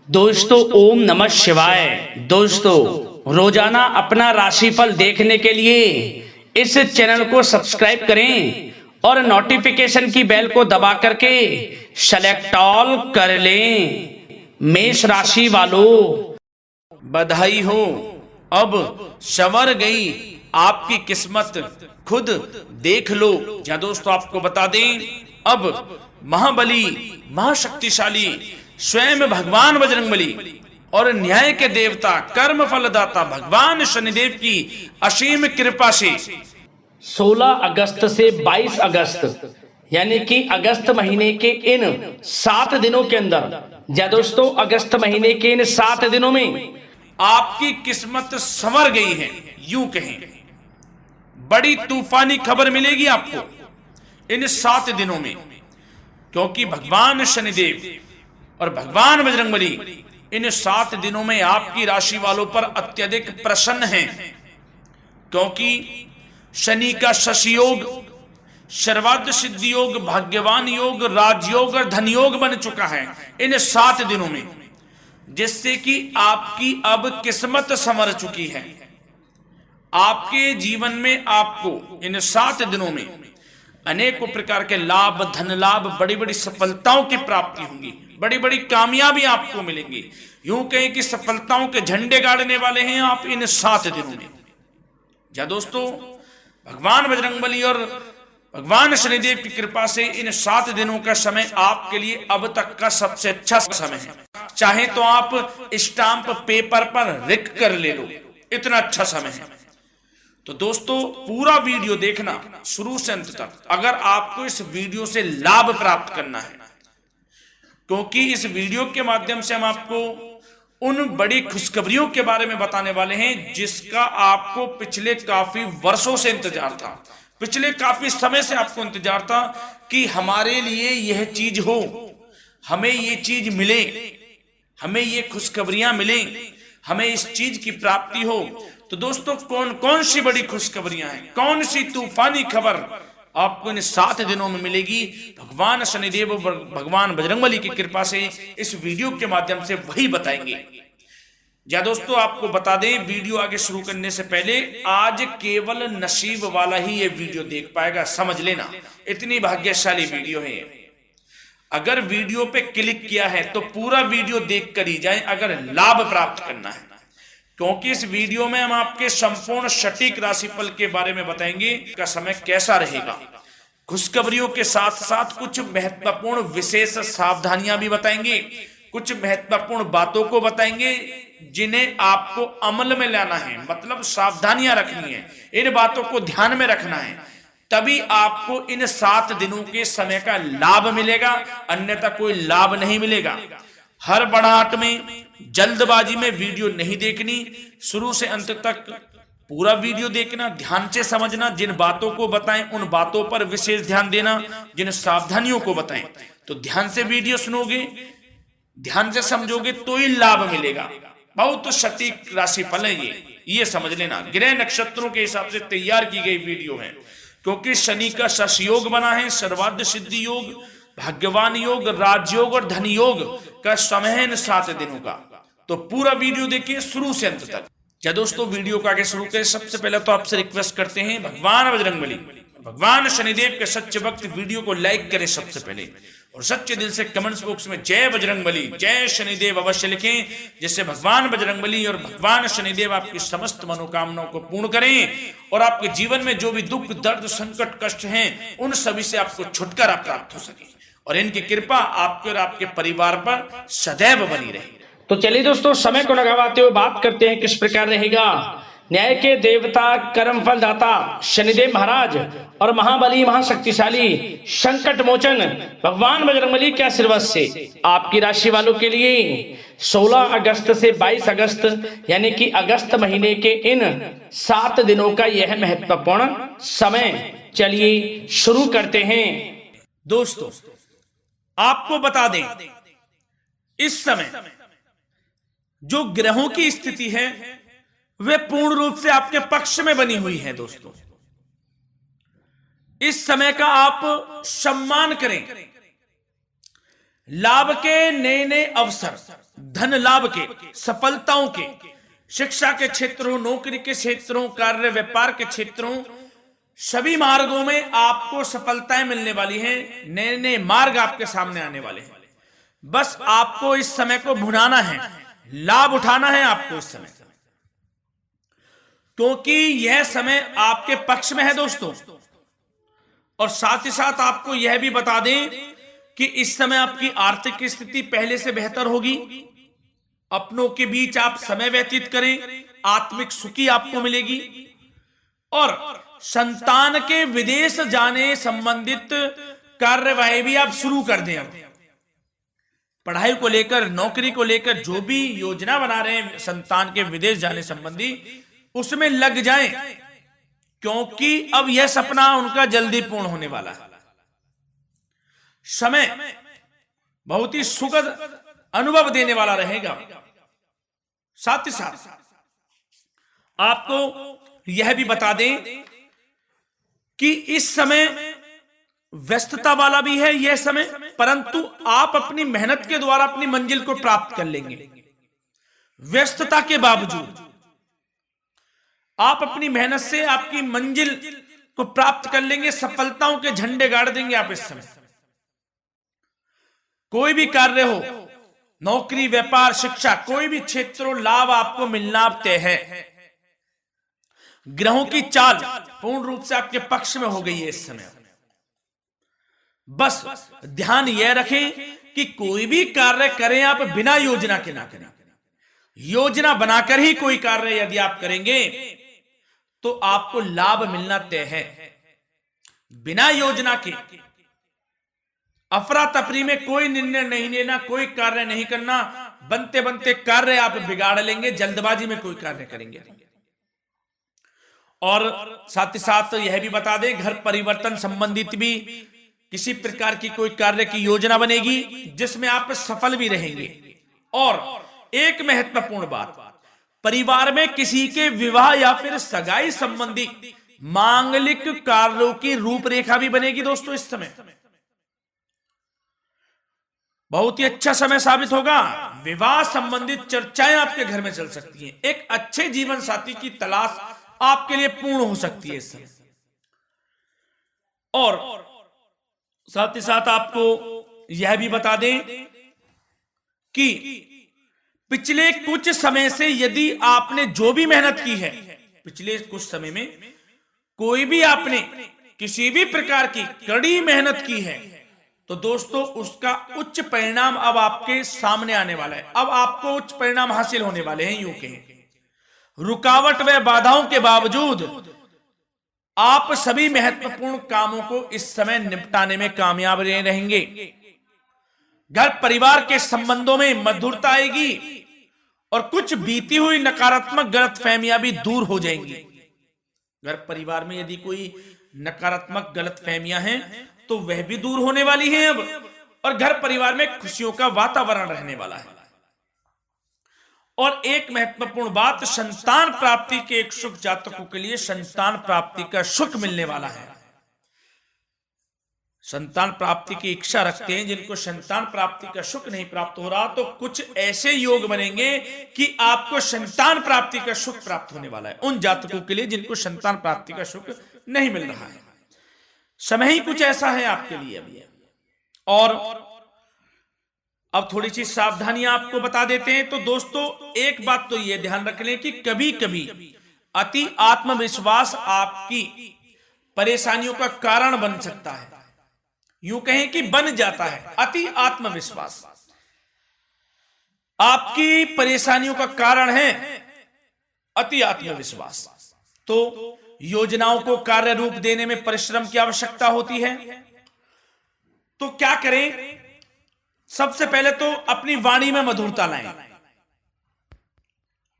दोस्तों ओम नमः शिवाय। दोस्तों रोजाना अपना राशिफल देखने के लिए इस चैनल को सब्सक्राइब करें और नोटिफिकेशन की बेल को दबा करके सेलेक्ट ऑल कर लें। मेष राशि वालों, बधाई हो, अब संवर गई आपकी किस्मत, खुद देख लो। या दोस्तों आपको बता दें, अब महाबली महाशक्तिशाली स्वयं भगवान बजरंगबली और न्याय के देवता कर्म फलदाता भगवान शनिदेव की असीम कृपा से 16 अगस्त से 22 अगस्त यानी कि अगस्त महीने के इन 7 दिनों के अंदर, या दोस्तों अगस्त महीने के इन 7 दिनों में आपकी किस्मत संवर गई है। यूं कहें, बड़ी तूफानी खबर मिलेगी आपको इन 7 दिनों में, क्योंकि भगवान शनिदेव और भगवान बजरंगबली इन 7 दिनों में आपकी राशि वालों पर अत्यधिक प्रसन्न हैं, क्योंकि शनि का शशि योग, सर्वार्थ सिद्धि योग, भाग्यवान योग, राजयोग और धन योग बन चुका है इन 7 दिनों में, जिससे कि आपकी अब किस्मत संवर चुकी है। आपके जीवन में आपको इन 7 दिनों में अनेकों प्रकार के लाभ, धन लाभ, बड़ी बड़ी सफलताओं की प्राप्ति होंगी, बड़ी बड़ी कामयाबी आपको मिलेंगी। यूं कहें कि सफलताओं के झंडे गाड़ने वाले हैं आप इन 7 दिनों में। या दोस्तों भगवान बजरंगबली और भगवान शनिदेव की कृपा से इन 7 दिनों का समय आपके लिए अब तक का सबसे अच्छा समय है। चाहे तो आप स्टाम्प पेपर पर लिख कर ले लो, इतना अच्छा समय है। तो दोस्तों पूरा वीडियो देखना शुरू से अंत तक, अगर आपको इस वीडियो से लाभ प्राप्त करना है, क्योंकि इस वीडियो के माध्यम से हम आपको उन बड़ी खुशखबरियों के बारे में बताने वाले हैं जिसका आपको पिछले काफी वर्षों से इंतजार था, पिछले काफी समय से आपको इंतजार था कि हमारे लिए यह चीज हो, हमें ये चीज मिले, हमें ये खुशखबरियां मिले, हमें इस चीज की प्राप्ति हो। तो दोस्तों कौन कौन सी बड़ी खुशखबरियां हैं, कौन सी तूफानी खबर आपको इन 7 दिनों में मिलेगी, भगवान शनिदेव और भगवान बजरंगबली की कृपा से इस वीडियो के माध्यम से वही बताएंगे। या दोस्तों आपको बता दें, वीडियो आगे शुरू करने से पहले, आज केवल नसीब वाला ही ये वीडियो देख पाएगा, समझ लेना, इतनी भाग्यशाली वीडियो है। अगर वीडियो पे क्लिक किया है तो पूरा वीडियो देख कर ही जाए अगर लाभ प्राप्त करना है, क्योंकि इस वीडियो में हम आपके संपूर्ण सटीक राशिफल के बारे में बताएंगे का समय कैसा रहेगा। खुशखबरियों के साथ साथ कुछ महत्वपूर्ण विशेष सावधानियां भी बताएंगे, कुछ महत्वपूर्ण बातों को बताएंगे जिन्हें आपको अमल में लाना है, मतलब सावधानियां रखनी है, इन बातों को ध्यान में रखना है, तभी आपको इन 7 दिनों के समय का लाभ मिलेगा, अन्यथा कोई लाभ नहीं मिलेगा। हर बड़ाहट में, जल्दबाजी में वीडियो नहीं देखनी, शुरू से अंत तक पूरा वीडियो देखना, ध्यान से समझना, जिन बातों को बताएं उन बातों पर विशेष ध्यान देना, जिन सावधानियों को बताएं तो ध्यान से वीडियो सुनोगे, ध्यान से समझोगे तो ही लाभ मिलेगा। बहुत सटीक राशिफल है ये समझ लेना, ग्रह नक्षत्रों के हिसाब से तैयार की गई वीडियो है, क्योंकि शनि का शश योग बना है, सर्वार्थ सिद्धि योग, भाग्यवान योग, राजयोग और धन योग का समय है इन 7 दिनों का। तो पूरा वीडियो देखिए शुरू से अंत तक। क्या दोस्तों वीडियो को आगे शुरू करें, सबसे पहले तो आपसे रिक्वेस्ट करते हैं, भगवान बजरंगबली, भगवान शनिदेव के सच्चे भक्त वीडियो को लाइक करें सबसे पहले, और सच्चे दिल से कमेंट्स बॉक्स में जय बजरंगबली, जय शनिदेव अवश्य लिखें, जिससे भगवान बजरंगबली और भगवान शनिदेव आपकी समस्त मनोकामनाओं को पूर्ण करें और आपके जीवन में जो भी दुख, दर्द, संकट, कष्ट हैं उन सभी से आपको छुटकारा प्राप्त हो सके और इनकी कृपा आपके और आपके परिवार पर सदैव बनी रहे। तो चलिए दोस्तों समय को लगाते हुए बात करते हैं किस प्रकार रहेगा न्याय के देवता, कर्म फल दाता शनिदेव महाराज और महाबली महाशक्तिशाली संकट मोचन भगवान बजरंगबली के आशीर्वाद से आपकी राशि वालों के लिए 16 अगस्त से 22 अगस्त यानी कि अगस्त महीने के इन 7 दिनों का यह महत्वपूर्ण समय। चलिए शुरू करते हैं। दोस्तों आपको बता दें, इस समय जो ग्रहों की स्थिति है वे पूर्ण रूप से आपके पक्ष में बनी हुई है। दोस्तों इस समय का आप सम्मान करें, लाभ के नए नए अवसर, धन लाभ के, सफलताओं के, शिक्षा के क्षेत्रों, नौकरी के क्षेत्रों, कार्य व्यापार के क्षेत्रों, सभी मार्गों में आपको सफलताएं मिलने वाली हैं। नए नए मार्ग आपके सामने आने वाले हैं। बस आपको इस समय को भुनाना है, लाभ उठाना है आपको इस समय, क्योंकि यह समय आपके पक्ष में है दोस्तों। और साथ ही साथ आपको यह भी बता दें कि इस समय आपकी आर्थिक स्थिति पहले से बेहतर होगी। अपनों के बीच आप समय व्यतीत करें, आत्मिक सुखी आपको मिलेगी। और संतान के विदेश जाने संबंधित कार्यवाही भी आप शुरू कर दें। अब पढ़ाई को लेकर, नौकरी को लेकर जो भी योजना बना रहे हैं संतान के विदेश जाने संबंधी, उसमें लग जाएं, क्योंकि अब यह सपना उनका जल्दी पूर्ण होने वाला है। समय बहुत ही सुखद अनुभव देने वाला रहेगा। साथ ही साथ आपको यह भी बता दें कि इस समय व्यस्तता वाला भी है यह समय, परंतु आप अपनी मेहनत के द्वारा अपनी मंजिल को प्राप्त कर लेंगे। व्यस्तता के बावजूद आप अपनी मेहनत से आपकी मंजिल को प्राप्त कर लेंगे। सफलताओं के झंडे गाड़ देंगे आप इस समय। कोई भी कार्य हो, नौकरी, व्यापार, शिक्षा, कोई भी क्षेत्रों, लाभ आपको मिलना तय है। ग्रहों की चाल पूर्ण रूप से आपके पक्ष में हो गई है इस समय। बस ध्यान यह रखें कि कोई भी कार्य करें आप बिना योजना के ना करें। योजना बनाकर ही कोई कार्य यदि आप करेंगे तो आपको लाभ मिलना तय है। बिना योजना के अफरा तफरी में कोई निर्णय नहीं लेना, कोई कार्य नहीं करना। बनते बनते कार्य आप बिगाड़ लेंगे, जल्दबाजी में कोई कार्य करेंगे। और साथ ही साथ यह भी बता दें, घर परिवर्तन संबंधित भी किसी प्रकार की कोई कार्य की योजना बनेगी जिसमें आप सफल भी रहेंगे। और एक महत्वपूर्ण बात, परिवार में किसी के विवाह या फिर सगाई संबंधी मांगलिक कार्यों की रूपरेखा भी बनेगी दोस्तों इस समय। बहुत ही अच्छा समय साबित होगा। विवाह संबंधित चर्चाएं आपके घर में चल सकती हैं। एक अच्छे जीवन साथी की तलाश आपके लिए पूर्ण हो सकती है इस समय। और साथ ही साथ आपको यह भी बता दें कि पिछले कुछ समय से यदि आपने जो भी मेहनत की है, पिछले कुछ समय में कोई भी आपने किसी भी प्रकार की कड़ी मेहनत की है, तो दोस्तों उसका उच्च परिणाम अब आपके सामने आने वाला है। अब आपको उच्च परिणाम हासिल होने वाले हैं। यूं कहें, रुकावट व बाधाओं के बावजूद आप सभी महत्वपूर्ण कामों को इस समय निपटाने में कामयाब रहेंगे। घर परिवार के संबंधों में मधुरता आएगी और कुछ बीती हुई नकारात्मक गलतफहमियां भी दूर हो जाएंगी। घर परिवार में यदि कोई नकारात्मक गलतफहमियां हैं तो वह भी दूर होने वाली हैं अब, और घर परिवार में खुशियों का वातावरण रहने वाला है। और एक महत्वपूर्ण बात, संतान प्राप्ति के इच्छुक जातकों के लिए संतान प्राप्ति का सुख मिलने वाला है। संतान प्राप्ति की इच्छा रखते हैं जिनको संतान प्राप्ति का सुख नहीं प्राप्त हो रहा, तो कुछ ऐसे योग बनेंगे कि आपको संतान प्राप्ति का सुख प्राप्त होने वाला है। उन जातकों के लिए जिनको संतान प्राप्ति का सुख नहीं मिल रहा है, समय ही कुछ ऐसा है आपके लिए अभी। और अब थोड़ी सी सावधानियां आपको बता देते हैं। तो दोस्तों एक बात तो यह ध्यान रख लें कि कभी कभी अति आत्मविश्वास आपकी परेशानियों का कारण बन सकता है। यूं कहें कि बन जाता है। अति आत्मविश्वास आपकी परेशानियों का कारण है। अति आत्मविश्वास तो योजनाओं को कार्य रूप देने में परिश्रम की आवश्यकता होती है। तो क्या करें? सबसे पहले तो अपनी वाणी में मधुरता लाएं,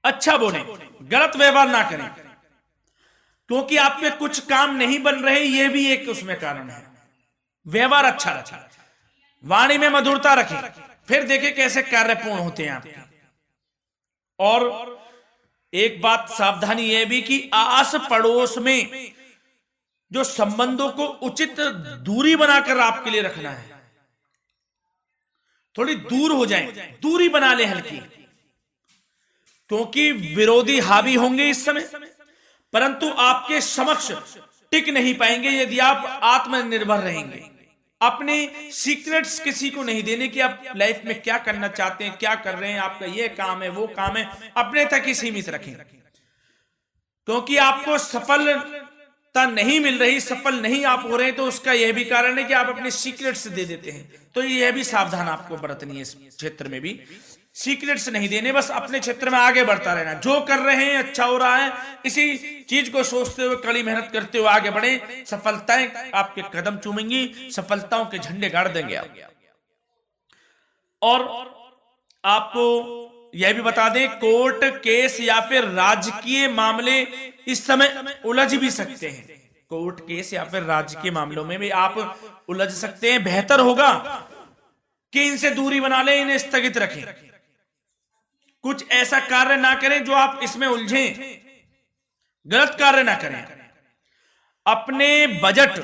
अच्छा बोलें, गलत व्यवहार ना करें, क्योंकि आपके कुछ काम नहीं बन रहे, यह भी एक उसमें कारण है। व्यवहार अच्छा रखें, वाणी में मधुरता रखें, फिर देखें कैसे कार्य पूर्ण होते हैं आपके। और एक बात सावधानी यह भी कि आस पड़ोस में जो संबंधों को उचित दूरी बनाकर आपके लिए रखना है। थोड़ी दूर हो जाएं, दूरी बना ले हल्की, क्योंकि विरोधी हावी होंगे इस समय, परंतु आपके समक्ष टिक नहीं पाएंगे यदि आप आत्मनिर्भर रहेंगे। अपने सीक्रेट्स किसी को नहीं देने कि आप लाइफ में क्या करना चाहते हैं, क्या कर रहे हैं, आपका ये काम है, वो काम है, अपने तक ही सीमित रखें, क्योंकि आपको सफलता नहीं मिल रही, सफल नहीं आप हो रहे, तो उसका यह भी कारण है कि आप अपने सीक्रेट्स दे देते हैं। तो यह भी सावधान आपको बरतनी है, इस क्षेत्र में भी सीक्रेट्स नहीं देने, बस अपने क्षेत्र में आगे बढ़ता रहना, जो कर रहे हैं अच्छा हो रहा है, इसी चीज को सोचते हुए कड़ी मेहनत करते हुए आगे बढ़े, सफलताएं आपके कदम चूमेंगी, सफलताओं के झंडे गाड़ देंगे आप। और आपको यह भी बता दें, कोर्ट केस या फिर राजकीय मामले इस समय उलझ भी सकते हैं, कोर्ट केस या फिर राजकीय मामलों में भी आप उलझ सकते हैं। बेहतर होगा कि इनसे दूरी बना लें, इन्हें स्थगित रखें, कुछ ऐसा कार्य ना करें जो आप इसमें उलझें, गलत कार्य ना करें। अपने बजट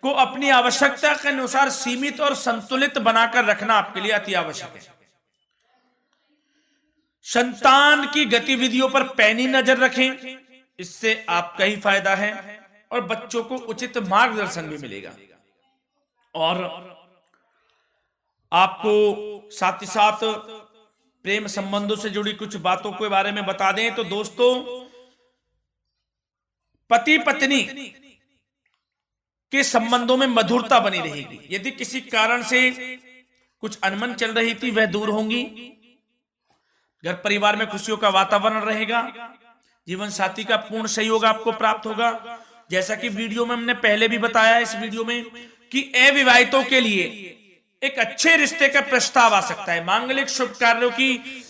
को अपनी आवश्यकता के अनुसार सीमित और संतुलित बनाकर रखना आपके लिए अति आवश्यक है। संतान की गतिविधियों पर पैनी नजर रखें, इससे आपका ही फायदा है और बच्चों को उचित मार्गदर्शन भी मिलेगा। और आपको साथ ही साथ प्रेम संबंधों से जुड़ी कुछ बातों के बारे में बता दें तो दोस्तों, पति पत्नी के संबंधों में मधुरता बनी रहेगी। यदि किसी कारण से कुछ अनबन चल रही थी वह दूर होंगी, घर परिवार में खुशियों का वातावरण रहेगा, जीवन साथी का पूर्ण सहयोग आपको प्राप्त होगा। जैसा कि वीडियो में हमने पहले भी बताया इस वीडियो में कि अविवाहितों के लिए एक अच्छे रिश्ते का प्रस्ताव आ सकता है, मांगलिक शुभ कार्यों की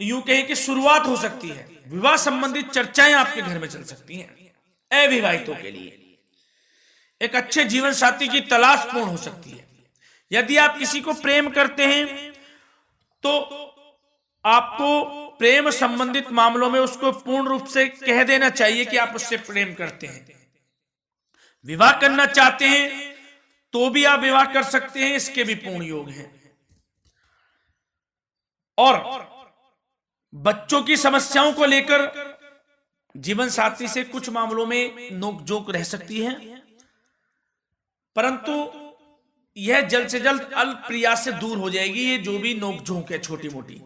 यूं कहें कि शुरुआत हो सकती है, विवाह संबंधित चर्चाएं आपके घर में चल सकती हैं। अविवाहितों के लिए एक अच्छे जीवन साथी की तलाश पूर्ण हो सकती है। यदि आप किसी को प्रेम करते हैं तो आपको प्रेम संबंधित मामलों में उसको पूर्ण रूप से कह देना चाहिए कि आप उससे प्रेम करते हैं। विवाह करना चाहते हैं तो भी आप विवाह कर सकते हैं, इसके भी पूर्ण योग हैं। और बच्चों की समस्याओं को लेकर जीवन साथी से कुछ मामलों में नोकझोंक रह सकती है, परंतु यह जल्द से जल्द अल्प प्रयास से दूर हो जाएगी। ये जो भी नोकझोंक है छोटी मोटी,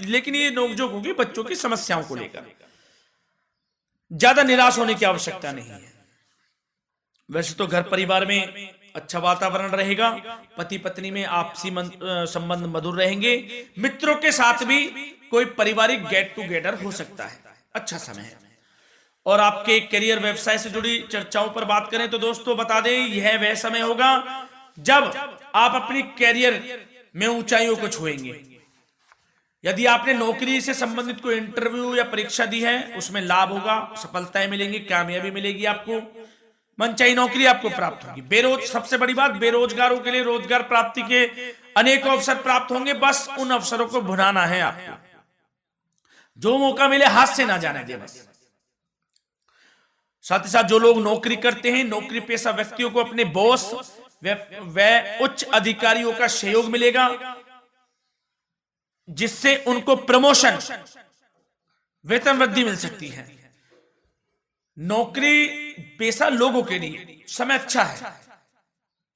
लेकिन ये नोकझोंक होगी बच्चों की समस्याओं को लेकर, ज्यादा निराश होने की आवश्यकता नहीं है। वैसे तो घर परिवार में अच्छा वातावरण रहेगा, पति पत्नी में आपसी संबंध मधुर रहेंगे, मित्रों के साथ भी कोई पारिवारिक गेट टुगेदर हो सकता है, अच्छा समय है। और आपके करियर व्यवसाय से जुड़ी चर्चाओं पर बात करें तो दोस्तों बता दें, यह वह समय होगा जब आप अपनी करियर में ऊंचाइयों को छुएंगे। यदि आपने नौकरी से संबंधित कोई इंटरव्यू या परीक्षा दी है, उसमें लाभ होगा, सफलताएं मिलेंगी, कामयाबी मिलेगी, आपको मनचाही नौकरी आपको प्राप्त होगी। सबसे बड़ी बात, बेरोजगारों के लिए रोजगार प्राप्ति के अनेक अवसर प्राप्त होंगे, बस उन अवसरों को भुनाना है आपको। जो मौका मिले हाथ से ना जाने दे बस। साथ ही साथ जो लोग नौकरी करते हैं, नौकरी पेशा व्यक्तियों को अपने बॉस व उच्च अधिकारियों का सहयोग मिलेगा, जिससे उनको प्रमोशन, वेतन वृद्धि मिल सकती है। नौकरी पेशा लोगों के लिए समय अच्छा है,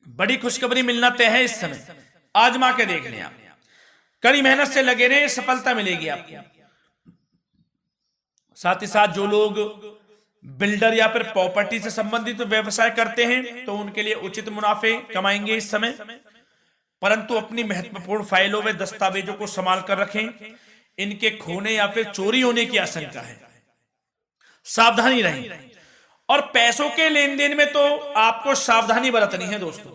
बड़ी खुशखबरी मिलना तय है इस समय, आजमा के देख लें आप, कड़ी मेहनत से लगे रहे, सफलता मिलेगी आपको। साथ ही साथ जो लोग बिल्डर या फिर प्रॉपर्टी से संबंधित व्यवसाय करते हैं तो उनके लिए उचित मुनाफे कमाएंगे इस समय, परंतु अपनी महत्वपूर्ण फाइलों में दस्तावेजों को संभाल कर रखें, इनके खोने या फिर चोरी होने की आशंका है, सावधानी रहें। और पैसों के लेन देन में तो आपको सावधानी बरतनी है दोस्तों।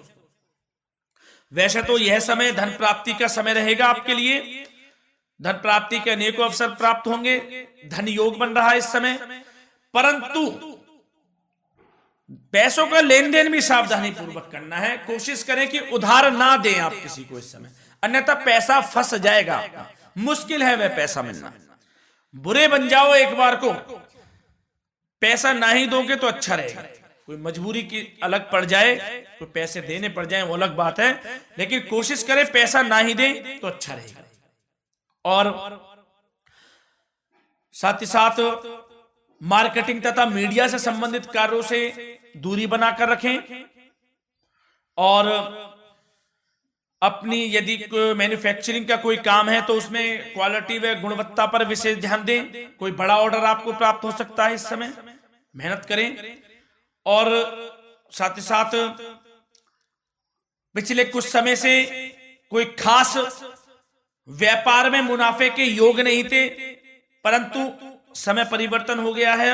वैसे तो यह समय धन प्राप्ति का समय रहेगा आपके लिए, धन प्राप्ति के अनेकों अवसर प्राप्त होंगे, धन योग बन रहा है इस समय, परंतु पैसों का लेन देन भी सावधानी पूर्वक करना है। कोशिश करें कि उधार ना दें आप किसी को इस समय, अन्यथा पैसा फंस जाएगा, मुश्किल है वह पैसा मिलना। बुरे बन जाओ एक बार को, पैसा ना ही दोगे तो अच्छा रहेगा। कोई मजबूरी की अलग पड़ जाए, कोई पैसे देने पड़ जाए वो अलग बात है, लेकिन कोशिश करें पैसा ना ही दे तो अच्छा रहेगा। और साथ ही साथ मार्केटिंग तथा मीडिया से संबंधित कार्यों से दूरी बनाकर रखें और अपनी यदि मैन्युफैक्चरिंग का कोई काम है तो उसमें क्वालिटी व गुणवत्ता पर विशेष ध्यान दें। कोई बड़ा ऑर्डर आपको प्राप्त हो सकता है, इस समय मेहनत करें। और साथ ही साथ पिछले कुछ समय से कोई खास व्यापार में मुनाफे के योग नहीं थे, परंतु समय परिवर्तन हो गया है।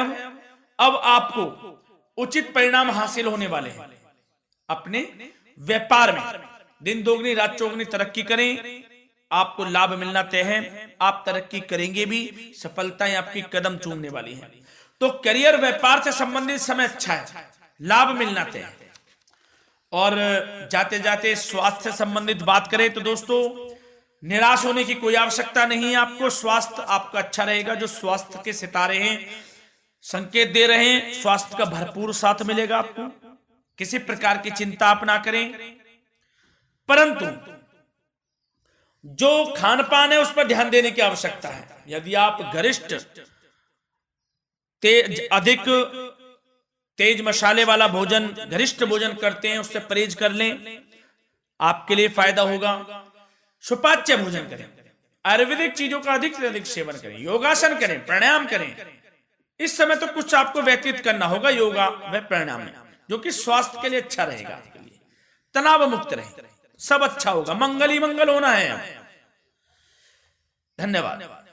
अब आपको उचित परिणाम हासिल होने वाले हैं। अपने व्यापार में दिन दोगुनी रात चौगुनी तरक्की करें, आपको लाभ मिलना तय है। आप तरक्की करेंगे भी, सफलताएं आपकी कदम चूमने वाली हैं। तो करियर व्यापार से संबंधित समय अच्छा है, लाभ मिलना तय है। और जाते जाते स्वास्थ्य से संबंधित बात करें तो दोस्तों निराश होने की कोई आवश्यकता नहीं है। आपको स्वास्थ्य आपका अच्छा रहेगा। जो स्वास्थ्य के सितारे हैं संकेत दे रहे हैं, स्वास्थ्य का भरपूर साथ मिलेगा आपको। किसी प्रकार की चिंता आप ना करें, परंतु जो खान पान है उस पर ध्यान देने की आवश्यकता है। यदि आप गरिष्ठ अधिक तेज मसाले वाला भोजन, गरिष्ठ भोजन करते हैं, उससे परहेज कर लें, आपके लिए फायदा होगा। सुपाच्य भोजन करें, आयुर्वेदिक चीजों का अधिक से अधिक सेवन करें, योगासन करें, प्राणायाम करें। इस समय तो कुछ आपको व्यतीत करना होगा योगा व प्राणायाम में, जो कि स्वास्थ्य के लिए अच्छा रहेगा, आपके लिए तनाव मुक्त रहे, सब अच्छा होगा। मंगल ही मंगल होना है। धन्यवाद।